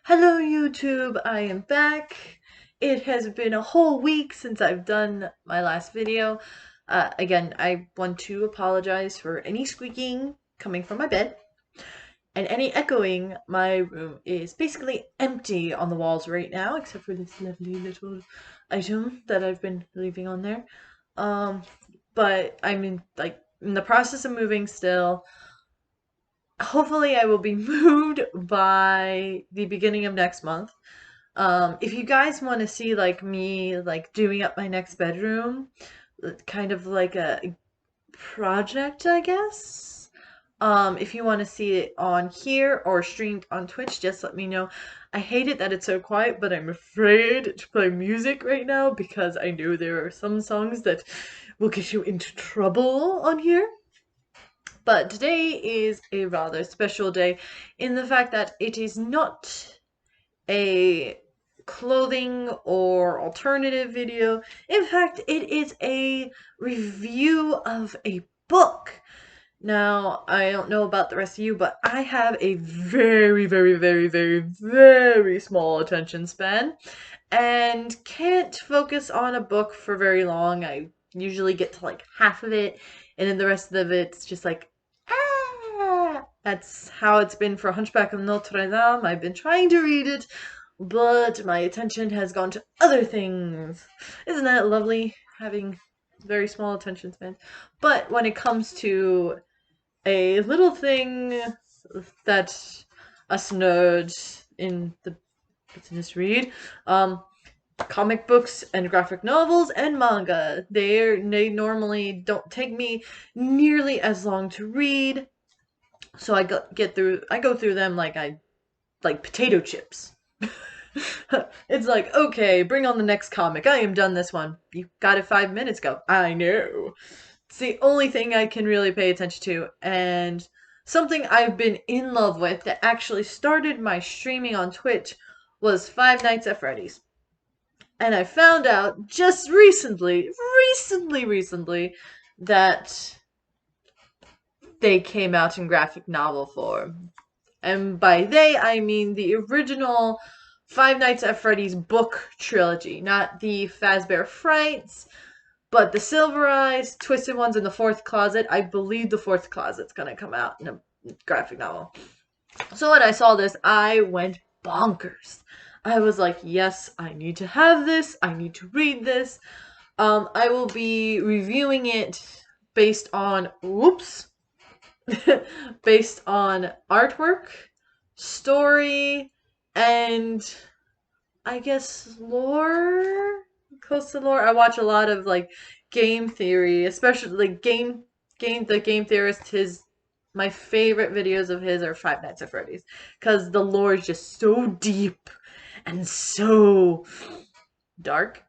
Hello YouTube, I am back. It has been a whole week since I've done my last video. Again, I want to apologize for any squeaking coming from my bed and any echoing. My room is basically empty on the walls right now, except for this lovely little item that I've been leaving on there. Um, but I'm in the process of moving still. Hopefully I will be moved by the beginning of next month. If you guys want to see like me like doing up my next bedroom, kind of like a project, I guess. If you want to see it on here or streamed on Twitch, just let me know. I hate it that it's so quiet, but I'm afraid to play music right now because I know there are some songs that will get you into trouble on here. But today is a rather special day in the fact that it is not a clothing or alternative video. In fact, it is a review of a book. Now, I don't know about the rest of you, but I have a very, very, very, very, very small attention span and can't focus on a book for very long. I usually get to like half of it, and then the rest of it's just like, ah! That's how it's been for Hunchback of Notre Dame. I've been trying to read it, but my attention has gone to other things. Isn't that lovely, having very small attention span? But when it comes to a little thing that us nerds in the business read, comic books and graphic novels and manga. They normally don't take me nearly as long to read, so I go through them like potato chips. It's like, okay, bring on the next comic. I am done this one. You got it 5 minutes ago. I know. It's the only thing I can really pay attention to, and something I've been in love with that actually started my streaming on Twitch was Five Nights at Freddy's. And I found out just recently, that they came out in graphic novel form. And by they, I mean the original Five Nights at Freddy's book trilogy, not the Fazbear Frights, but the Silver Eyes, Twisted Ones, and the Fourth Closet. I believe the Fourth Closet's gonna come out in a graphic novel. So when I saw this, I went bonkers. I was like, yes, I need to have this. I need to read this. I will be reviewing it based on, whoops, based on artwork, story, and I guess lore, close to lore. I watch a lot of like game theory, especially like the game theorist. His My favorite videos of his are Five Nights at Freddy's because the lore is just so deep and so dark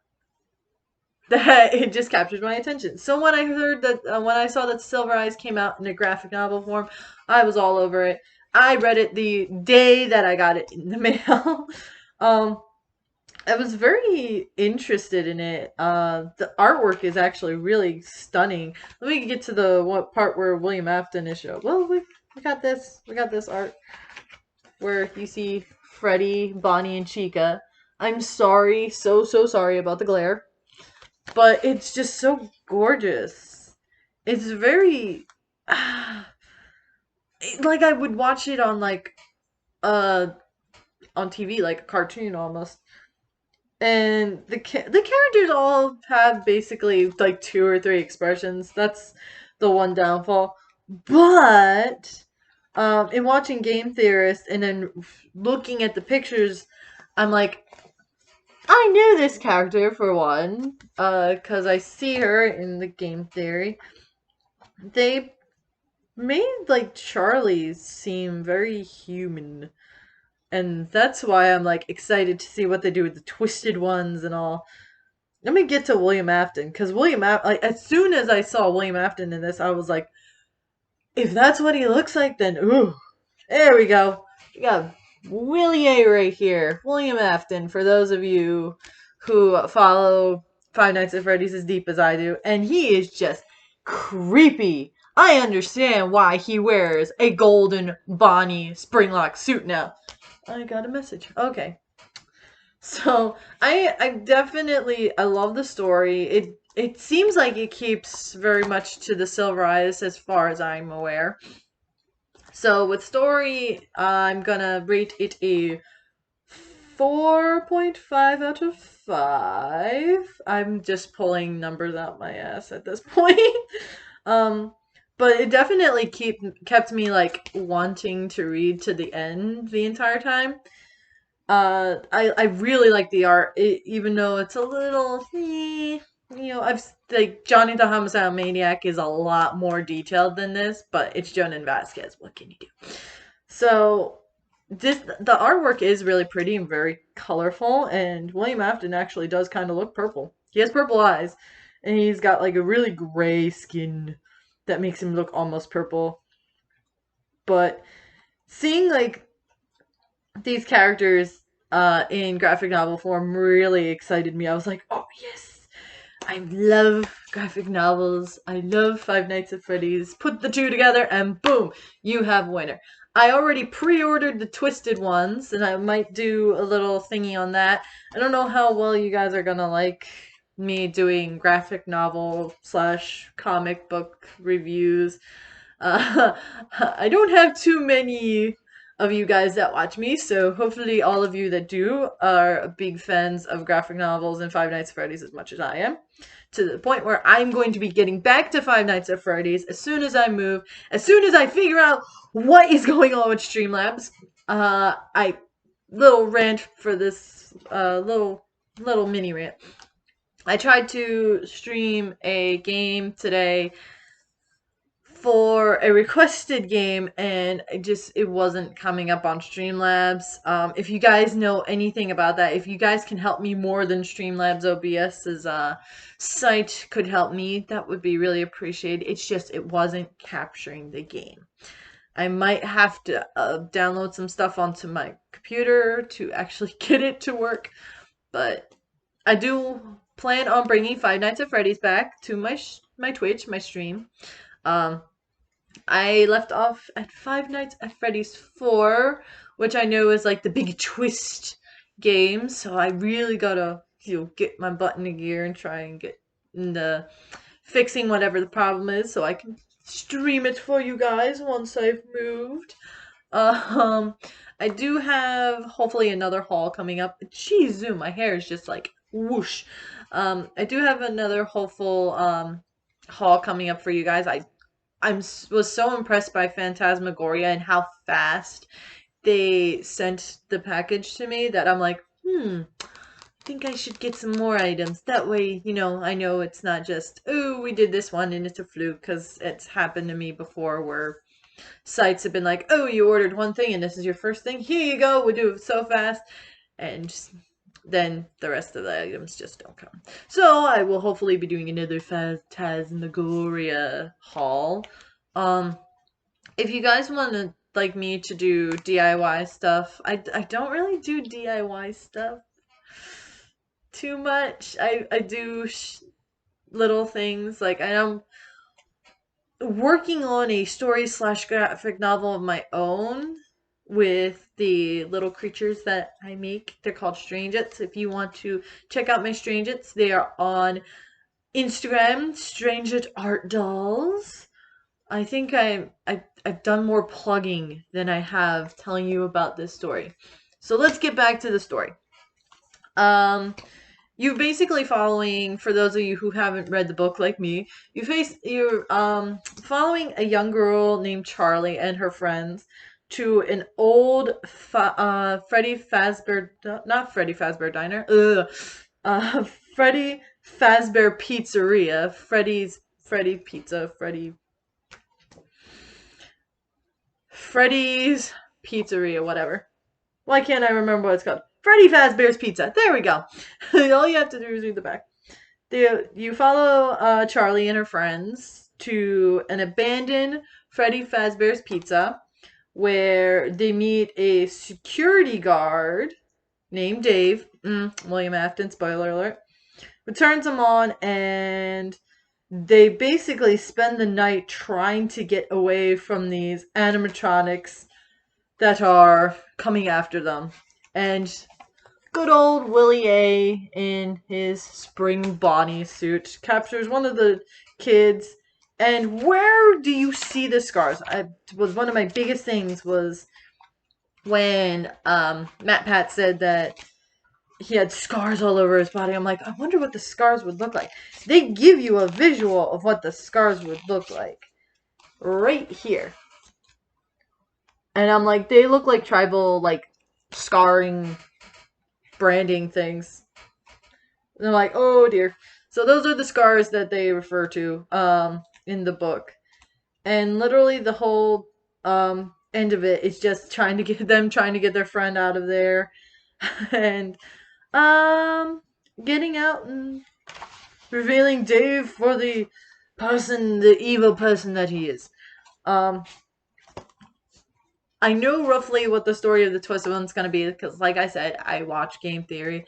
that it just captured my attention. So when I heard that, when I saw that Silver Eyes came out in a graphic novel form, I was all over it. I read it the day that I got it in the mail. um, I was very interested in it. The artwork is actually really stunning. Let me get to the one part where William Afton is shown. Well, we got this. We got this art where you see Freddy, Bonnie, and Chica. I'm sorry, so sorry about the glare, but it's just so gorgeous. It's very like I would watch it on like uh on TV, like a cartoon almost. And the characters all have basically like two or three expressions. That's the one downfall. But in watching Game Theorist and then looking at the pictures, I'm like, I knew this character for one, because I see her in the game theory. They made like Charlie seem very human, and that's why I'm like excited to see what they do with the twisted ones and all. Let me get to William Afton, because William Afton, like as soon as I saw William Afton in this, I was like, if that's what he looks like, then ooh, there we go. We got Willie A right here. William Afton, for those of you who follow Five Nights at Freddy's as deep as I do. And he is just creepy. I understand why he wears a golden Bonnie Springlock suit now. I got a message. Okay. So I definitely I love the story. It seems like it keeps very much to the Silver Eyes as far as I'm aware. So with story, I'm gonna rate it a 4.5 out of 5. I'm just pulling numbers out my ass at this point. um, but it definitely kept me like wanting to read to the end the entire time. I really like the art, even though it's a little, I've like Johnny the Homicidal Maniac is a lot more detailed than this, but it's Jhonen Vasquez. What can you do? So the artwork is really pretty and very colorful, and William Afton actually does kind of look purple. He has purple eyes, and he's got like a really gray skin that makes him look almost purple. But seeing like these characters in graphic novel form really excited me. I was like, oh yes, I love graphic novels. I love Five Nights at Freddy's. Put the two together and boom, you have a winner. I already pre-ordered the Twisted ones, and I might do a little thingy on that. I don't know how well you guys are gonna like me doing graphic novel slash comic book reviews. I don't have too many of you guys that watch me, so hopefully all of you that do are big fans of graphic novels and Five Nights at Freddy's as much as I am. To the point where I'm going to be getting back to Five Nights at Freddy's as soon as I move, as soon as I figure out what is going on with Streamlabs. I little rant for this little mini rant. I tried to stream a game today for a requested game, and it wasn't coming up on Streamlabs. If you guys know anything about that, if you guys can help me more than Streamlabs OBS's site could help me, that would be really appreciated. It's just it wasn't capturing the game. I might have to download some stuff onto my computer to actually get it to work, but I do plan on bringing Five Nights at Freddy's back to my Twitch, my stream. I left off at Five Nights at Freddy's 4, which I know is like the big twist game, so I really gotta, get my butt into gear and try and get into fixing whatever the problem is so I can stream it for you guys once I've moved. I do have hopefully another haul coming up. Jeez, Zoom, my hair is just like whoosh. I do have another hopeful haul coming up for you guys. Was so impressed by Phantasmagoria and how fast they sent the package to me that I'm like, I think I should get some more items. That way, I know it's not just, oh, we did this one and it's a fluke, because it's happened to me before where sites have been like, oh, you ordered one thing and this is your first thing. Here you go. We do it so fast. And then the rest of the items just don't come. So I will hopefully be doing another Phantasmagoria haul. If you guys want to like me to do DIY stuff, I don't really do DIY stuff too much. I do little things, like I'm working on a story slash graphic novel of my own with the little creatures that I make. They're called Strangets. If you want to check out my Strangets, they are on Instagram, Stranget Art Dolls. I think I've done more plugging than I have telling you about this story. So let's get back to the story. You're basically following, for those of you who haven't read the book like me, you're following a young girl named Charlie and her friends to an old Freddy Fazbear, not Freddy Fazbear Diner, Freddy Fazbear Pizzeria, Freddy Pizza, Freddy's Pizzeria, whatever. Why can't I remember what it's called? Freddy Fazbear's Pizza. There we go. All you have to do is read the back. You follow Charlie and her friends to an abandoned Freddy Fazbear's Pizza, where they meet a security guard named Dave. William Afton, spoiler alert. Who turns them on, and they basically spend the night trying to get away from these animatronics that are coming after them. And good old Willie A in his spring Bonnie suit captures one of the kids. And where do you see the scars? Was one of my biggest things was when MatPat said that he had scars all over his body. I'm like, I wonder what the scars would look like. They give you a visual of what the scars would look like right here. And I'm like, they look like tribal, like, scarring, branding things. And I'm like, oh dear. So those are the scars that they refer to in the book. And literally the whole end of it is just trying to get their friend out of there. And getting out and revealing Dave for the evil person that he is. I know roughly what the story of the Twisted One's gonna be because, like I said, I watch Game Theory,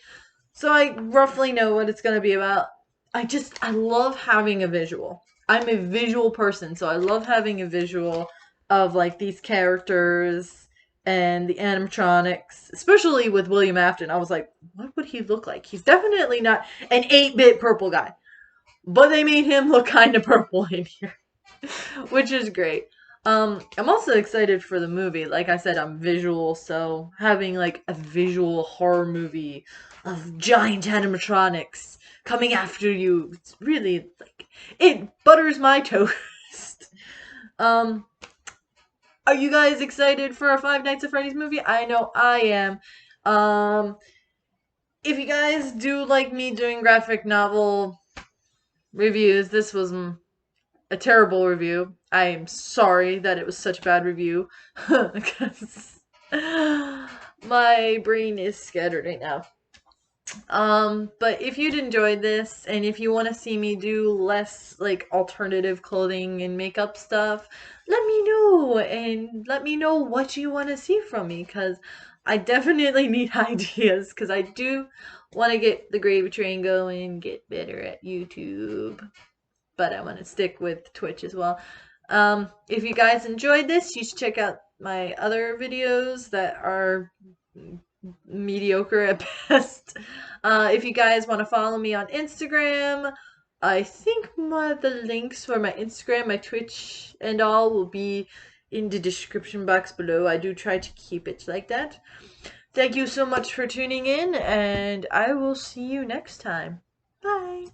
so I roughly know what it's gonna be about. I love having a visual. I'm a visual person, so I love having a visual of like these characters and the animatronics, especially with William Afton. I was like, what would he look like? He's definitely not an 8-bit purple guy, but they made him look kind of purple in here, which is great. I'm also excited for the movie. Like I said, I'm visual, so having like a visual horror movie of giant animatronics coming after you, it's really like it butters my toast. um, are you guys excited for a Five Nights at Freddy's movie? I know I am. If you guys do like me doing graphic novel reviews, this was a terrible review. I am sorry that it was such a bad review because my brain is scattered right now. But if you'd enjoyed this and if you want to see me do less like alternative clothing and makeup stuff, let me know and let me know what you want to see from me because I definitely need ideas because I do want to get the gravy train going, get better at YouTube, but I want to stick with Twitch as well. If you guys enjoyed this, you should check out my other videos that are mediocre at best. If you guys want to follow me on Instagram, I think the links for my Instagram, my Twitch, and all will be in the description box below. I do try to keep it like that. Thank you so much for tuning in, and I will see you next time. Bye.